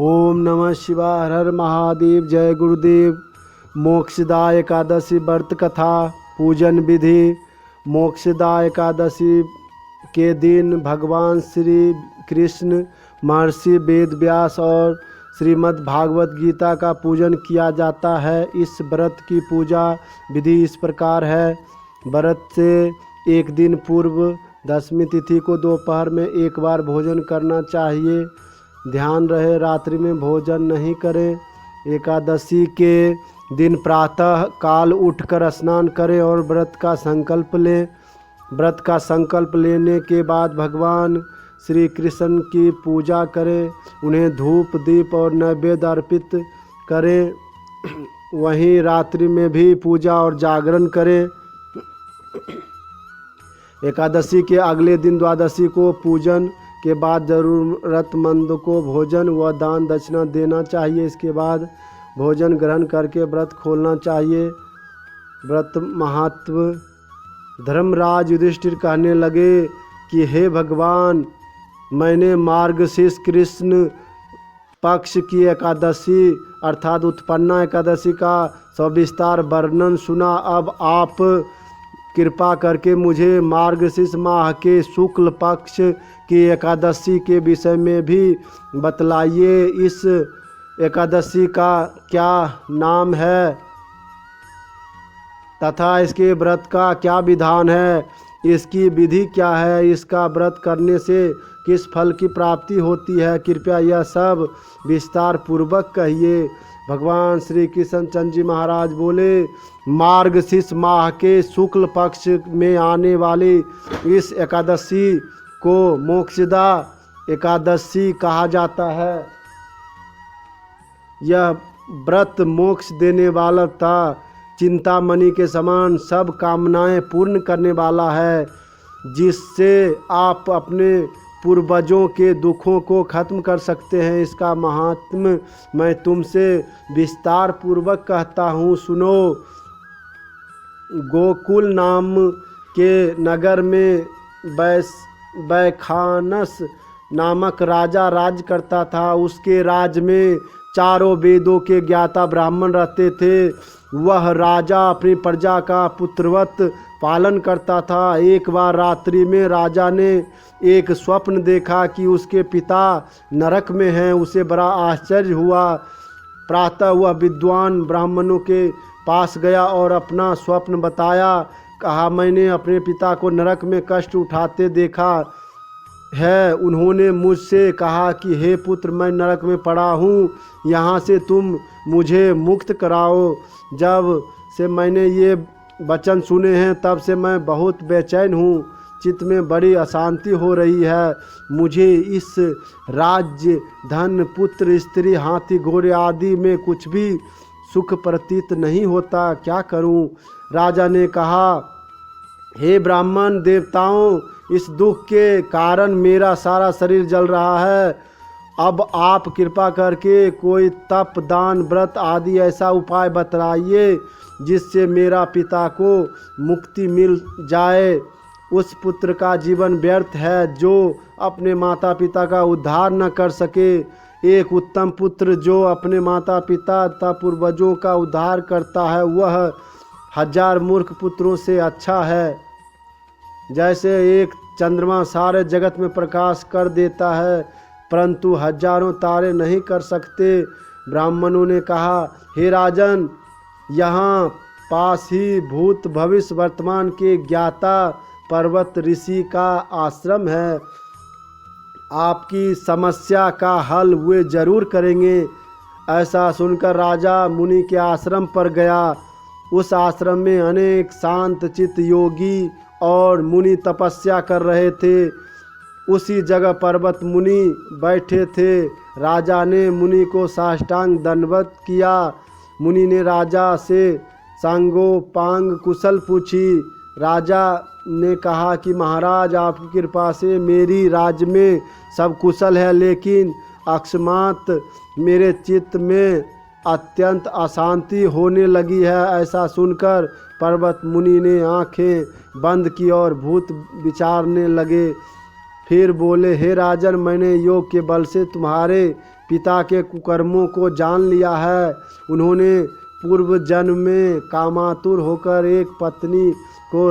ओम नमः शिवाय। हर हर महादेव। जय गुरुदेव। मोक्षदा एकादशी व्रत कथा पूजन विधि। मोक्षदा एकादशी के दिन भगवान श्री कृष्ण, महर्षि वेद व्यास और श्रीमद् भागवत गीता का पूजन किया जाता है। इस व्रत की पूजा विधि इस प्रकार है। व्रत से एक दिन पूर्व दशमी तिथि को दोपहर में एक बार भोजन करना चाहिए। ध्यान रहे रात्रि में भोजन नहीं करें। एकादशी के दिन प्रातः काल उठकर स्नान करें और व्रत का संकल्प लें। व्रत का संकल्प लेने के बाद भगवान श्री कृष्ण की पूजा करें, उन्हें धूप दीप और नैवेद्य अर्पित करें। वहीं रात्रि में भी पूजा और जागरण करें। एकादशी के अगले दिन द्वादशी को पूजन के बाद ज़रूरतमंद को भोजन व दान दक्षिणा देना चाहिए। इसके बाद भोजन ग्रहण करके व्रत खोलना चाहिए। व्रत महात्व। धर्मराज युधिष्ठिर कहने लगे कि हे भगवान, मैंने मार्गशीर्ष कृष्ण पक्ष की एकादशी अर्थात उत्पन्ना एकादशी का सविस्तार वर्णन सुना। अब आप कृपा करके मुझे मार्गशीर्ष माह के शुक्ल पक्ष की एकादशी के विषय में भी बतलाइए। इस एकादशी का क्या नाम है तथा इसके व्रत का क्या विधान है, इसकी विधि क्या है, इसका व्रत करने से किस फल की प्राप्ति होती है, कृपया यह सब विस्तार पूर्वक कहिए। भगवान श्री कृष्ण चंद्र जी महाराज बोले, मार्गशीर्ष माह के शुक्ल पक्ष में आने वाली इस एकादशी को मोक्षदा एकादशी कहा जाता है। यह व्रत मोक्ष देने वाला था, चिंतामणि के समान सब कामनाएं पूर्ण करने वाला है, जिससे आप अपने पूर्वजों के दुखों को खत्म कर सकते हैं। इसका महात्म्य मैं तुमसे विस्तार पूर्वक कहता हूँ, सुनो। गोकुल नाम के नगर में बैखानस नामक राजा राज करता था। उसके राज में चारों वेदों के ज्ञाता ब्राह्मण रहते थे। वह राजा अपनी प्रजा का पुत्रवत पालन करता था। एक बार रात्रि में राजा ने एक स्वप्न देखा कि उसके पिता नरक में हैं। उसे बड़ा आश्चर्य हुआ। प्रातः वह विद्वान ब्राह्मणों के पास गया और अपना स्वप्न बताया। कहा, मैंने अपने पिता को नरक में कष्ट उठाते देखा है। उन्होंने मुझसे कहा कि हे पुत्र, मैं नरक में पड़ा हूँ, यहाँ से तुम मुझे मुक्त कराओ। जब से मैंने ये वचन सुने हैं तब से मैं बहुत बेचैन हूँ। चित्त में बड़ी अशांति हो रही है। मुझे इस राज्य, धन, पुत्र, स्त्री, हाथी, घोड़े आदि में कुछ भी सुख प्रतीत नहीं होता। क्या करूं? राजा ने कहा, हे ब्राह्मण देवताओं, इस दुख के कारण मेरा सारा शरीर जल रहा है। अब आप कृपा करके कोई तप, दान, व्रत आदि ऐसा उपाय बतलाइए जिससे मेरा पिता को मुक्ति मिल जाए। उस पुत्र का जीवन व्यर्थ है जो अपने माता पिता का उद्धार न कर सके। एक उत्तम पुत्र जो अपने माता पिता तथा पूर्वजों का उद्धार करता है, वह 1000 मूर्ख पुत्रों से अच्छा है। जैसे एक चंद्रमा सारे जगत में प्रकाश कर देता है, परंतु हजारों तारे नहीं कर सकते। ब्राह्मणों ने कहा, हे राजन, यहाँ पास ही भूत भविष्य वर्तमान के ज्ञाता पर्वत ऋषि का आश्रम है। आपकी समस्या का हल वे जरूर करेंगे। ऐसा सुनकर राजा मुनि के आश्रम पर गया। उस आश्रम में अनेक शांत चित्त योगी और मुनि तपस्या कर रहे थे। उसी जगह पर्वत मुनि बैठे थे। राजा ने मुनि को साष्टांग दंडवत किया। मुनि ने राजा से सांगोपांग कुशल पूछी। राजा ने कहा कि महाराज, आपकी कृपा से मेरी राज्य में सब कुशल है, लेकिन अकस्मात मेरे चित्त में अत्यंत अशांति होने लगी है। ऐसा सुनकर पर्वत मुनि ने आंखें बंद की और भूत विचारने लगे। फिर बोले, हे राजन, मैंने योग के बल से तुम्हारे पिता के कुकर्मों को जान लिया है। उन्होंने पूर्व जन्म में कामातुर होकर एक पत्नी को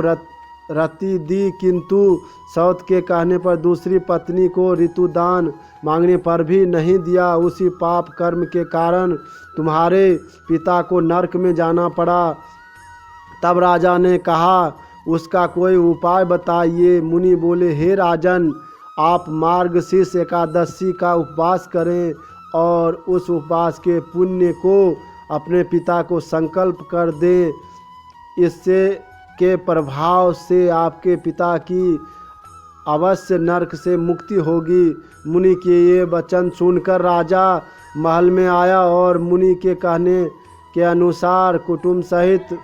रति दी, किंतु सौत के कहने पर दूसरी पत्नी को ऋतुदान मांगने पर भी नहीं दिया। उसी पाप कर्म के कारण तुम्हारे पिता को नरक में जाना पड़ा। तब राजा ने कहा, उसका कोई उपाय बताइए। मुनि बोले, हे राजन, आप मार्गशीर्ष एकादशी का उपवास करें और उस उपवास के पुण्य को अपने पिता को संकल्प कर दें। इससे के प्रभाव से आपके पिता की अवश्य नरक से मुक्ति होगी। मुनि के ये वचन सुनकर राजा महल में आया और मुनि के कहने के अनुसार कुटुंब सहित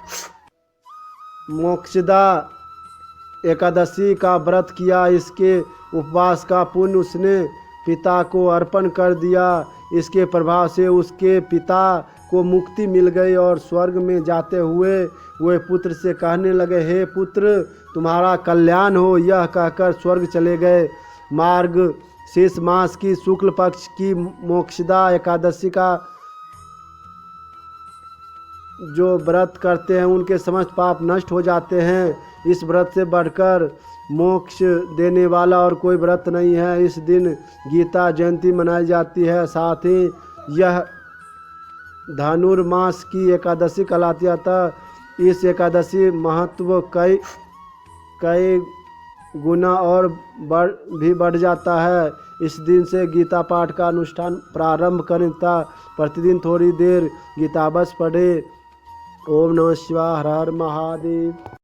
मोक्षदा एकादशी का व्रत किया। इसके उपवास का पुण्य उसने पिता को अर्पण कर दिया। इसके प्रभाव से उसके पिता को मुक्ति मिल गई और स्वर्ग में जाते हुए वे पुत्र से कहने लगे, हे पुत्र, तुम्हारा कल्याण हो। यह कहकर स्वर्ग चले गए। मार्ग शेष मास की शुक्ल पक्ष की मोक्षदा एकादशी का जो व्रत करते हैं उनके समस्त पाप नष्ट हो जाते हैं। इस व्रत से बढ़कर मोक्ष देने वाला और कोई व्रत नहीं है। इस दिन गीता जयंती मनाई जाती है। साथ ही यह धनुर्मास की एकादशी कहलाती है। अतः इस एकादशी महत्व कई गुना और बढ़ जाता है। इस दिन से गीता पाठ का अनुष्ठान प्रारंभ करें तथा प्रतिदिन थोड़ी देर गीताबस पढ़े। ओम नमः शिवाय। हर हर महादेव।